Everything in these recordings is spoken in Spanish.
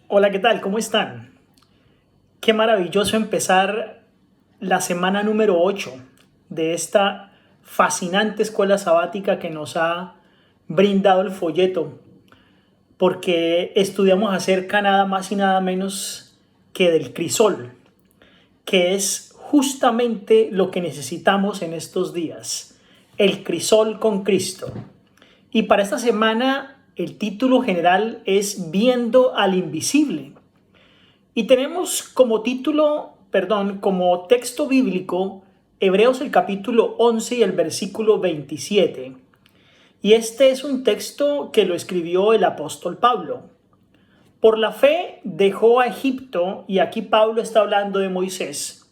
Hola, ¿qué tal? ¿Cómo están? Qué maravilloso empezar la semana número 8 de esta fascinante escuela sabática que nos ha brindado el folleto, porque estudiamos acerca nada más y nada menos que del crisol, que es justamente lo que necesitamos en estos días, el crisol con Cristo. Y para esta semana el título general es Viendo al Invisible. Y tenemos como texto bíblico, Hebreos el capítulo 11 y el versículo 27. Y este es un texto que lo escribió el apóstol Pablo. Por la fe dejó a Egipto, y aquí Pablo está hablando de Moisés,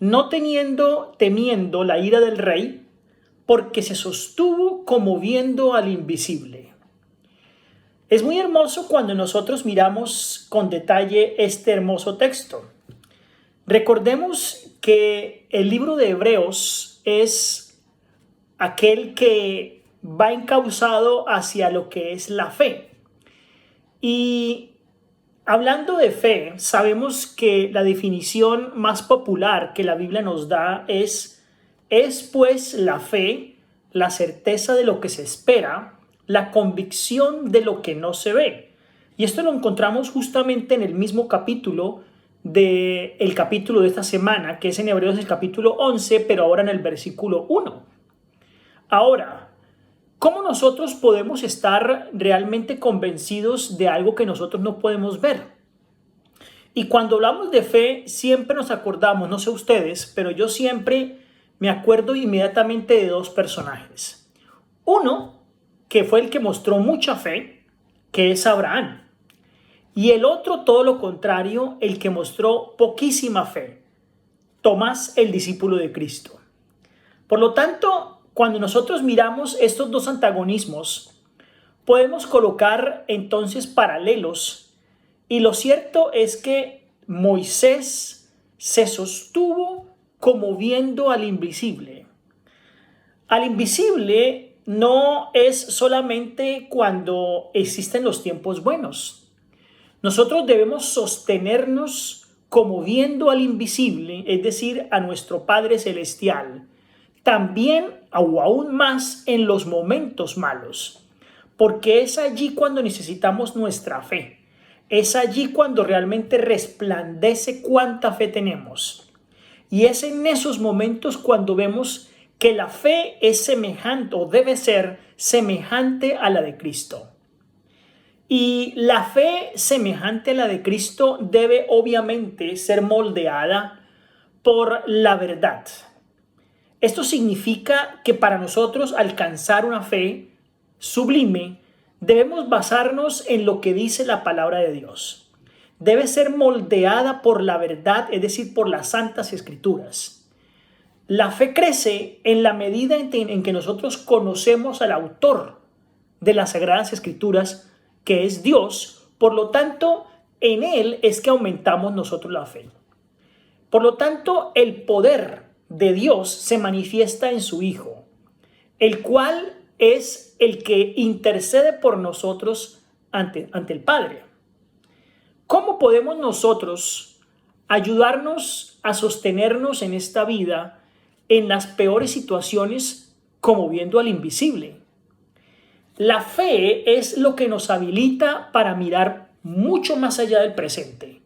no temiendo la ira del rey, porque se sostuvo como viendo al invisible. Es muy hermoso cuando nosotros miramos con detalle este hermoso texto. Recordemos que el libro de Hebreos es aquel que va encauzado hacia lo que es la fe. Y hablando de fe, sabemos que la definición más popular que la Biblia nos da es pues la fe, la certeza de lo que se espera, la convicción de lo que no se ve. Y esto lo encontramos justamente en el mismo capítulo del capítulo de esta semana, que es en Hebreos el capítulo 11, pero ahora en el versículo 1. Ahora, ¿cómo nosotros podemos estar realmente convencidos de algo que nosotros no podemos ver? Y cuando hablamos de fe, siempre nos acordamos, no sé ustedes, pero yo siempre me acuerdo inmediatamente de dos personajes. Uno, que fue el que mostró mucha fe, que es Abraham. Y el otro, todo lo contrario, el que mostró poquísima fe, Tomás, el discípulo de Cristo. Por lo tanto, cuando nosotros miramos estos dos antagonismos, podemos colocar entonces paralelos. Y lo cierto es que Moisés se sostuvo como viendo al invisible. Al invisible no es solamente cuando existen los tiempos buenos. Nosotros debemos sostenernos como viendo al invisible, es decir, a nuestro Padre Celestial, también o aún más en los momentos malos, porque es allí cuando necesitamos nuestra fe, es allí cuando realmente resplandece cuánta fe tenemos, y es en esos momentos cuando vemos que la fe es semejante o debe ser semejante a la de Cristo. Y la fe semejante a la de Cristo debe obviamente ser moldeada por la verdad. Esto significa que para nosotros alcanzar una fe sublime, debemos basarnos en lo que dice la palabra de Dios. Debe ser moldeada por la verdad, es decir, por las santas escrituras. La fe crece en la medida en que nosotros conocemos al autor de las sagradas escrituras, que es Dios. Por lo tanto, en Él es que aumentamos nosotros la fe. Por lo tanto, el poder de Dios se manifiesta en su Hijo, el cual es el que intercede por nosotros ante el Padre. ¿Cómo podemos nosotros ayudarnos a sostenernos en esta vida en las peores situaciones como viendo al invisible? La fe es lo que nos habilita para mirar mucho más allá del presente.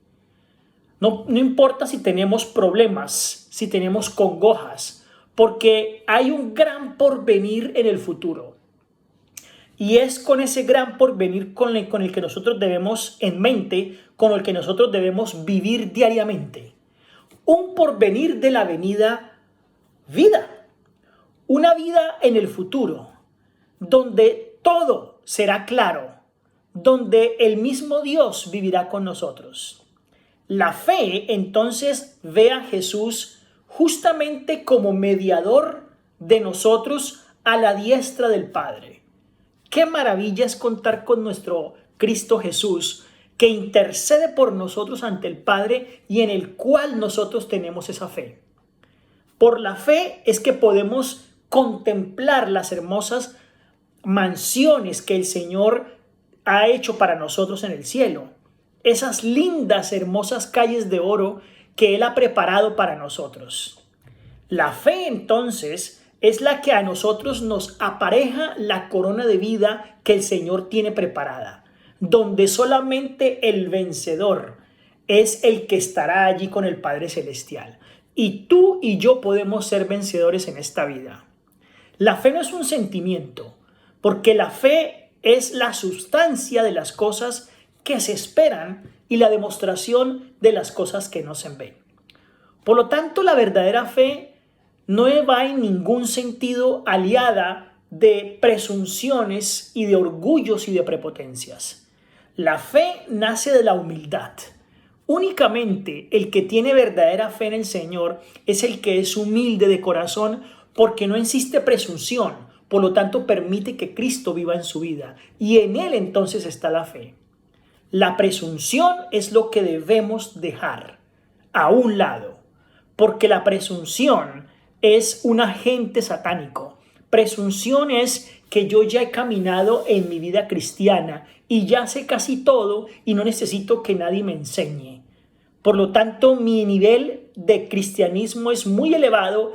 No importa si tenemos problemas, si tenemos congojas, porque hay un gran porvenir en el futuro. Y es con ese gran porvenir con el que nosotros debemos en mente, con el que nosotros debemos vivir diariamente. Un porvenir de la venida vida. Una vida en el futuro, donde todo será claro, donde el mismo Dios vivirá con nosotros. La fe entonces ve a Jesús justamente como mediador de nosotros a la diestra del Padre. Qué maravilla es contar con nuestro Cristo Jesús, que intercede por nosotros ante el Padre y en el cual nosotros tenemos esa fe. Por la fe es que podemos contemplar las hermosas mansiones que el Señor ha hecho para nosotros en el cielo. esas lindas, hermosas calles de oro que Él ha preparado para nosotros. La fe, entonces, es la que a nosotros nos apareja la corona de vida que el Señor tiene preparada, donde solamente el vencedor es el que estará allí con el Padre Celestial. Y tú y yo podemos ser vencedores en esta vida. La fe no es un sentimiento, porque la fe es la sustancia de las cosas que se esperan y la demostración de las cosas que no se ven. Por lo tanto, la verdadera fe no va en ningún sentido aliada de presunciones y de orgullos y de prepotencias. La fe nace de la humildad. Únicamente el que tiene verdadera fe en el Señor es el que es humilde de corazón, porque no existe presunción, por lo tanto permite que Cristo viva en su vida y en Él entonces está la fe. La presunción es lo que debemos dejar a un lado, porque la presunción es un agente satánico. Presunción es que yo ya he caminado en mi vida cristiana y ya sé casi todo y no necesito que nadie me enseñe. Por lo tanto, mi nivel de cristianismo es muy elevado,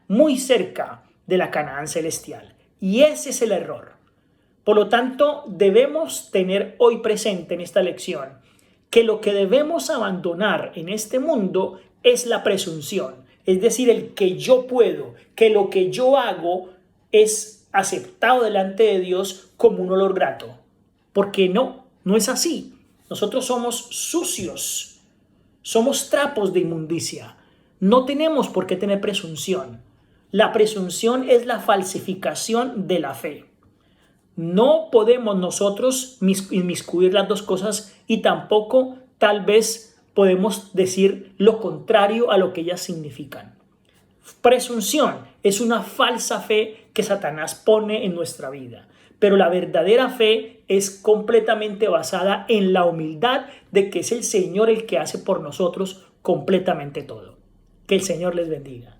muy cerca de la Canaán celestial. Y ese es el error. Por lo tanto, debemos tener hoy presente en esta lección que lo que debemos abandonar en este mundo es la presunción. Es decir, el que yo puedo, que lo que yo hago es aceptado delante de Dios como un olor grato. Porque no es así. Nosotros somos sucios, somos trapos de inmundicia. No tenemos por qué tener presunción. La presunción es la falsificación de la fe. No podemos nosotros inmiscuir las dos cosas y tampoco tal vez podemos decir lo contrario a lo que ellas significan. Presunción es una falsa fe que Satanás pone en nuestra vida, pero la verdadera fe es completamente basada en la humildad de que es el Señor el que hace por nosotros completamente todo. Que el Señor les bendiga.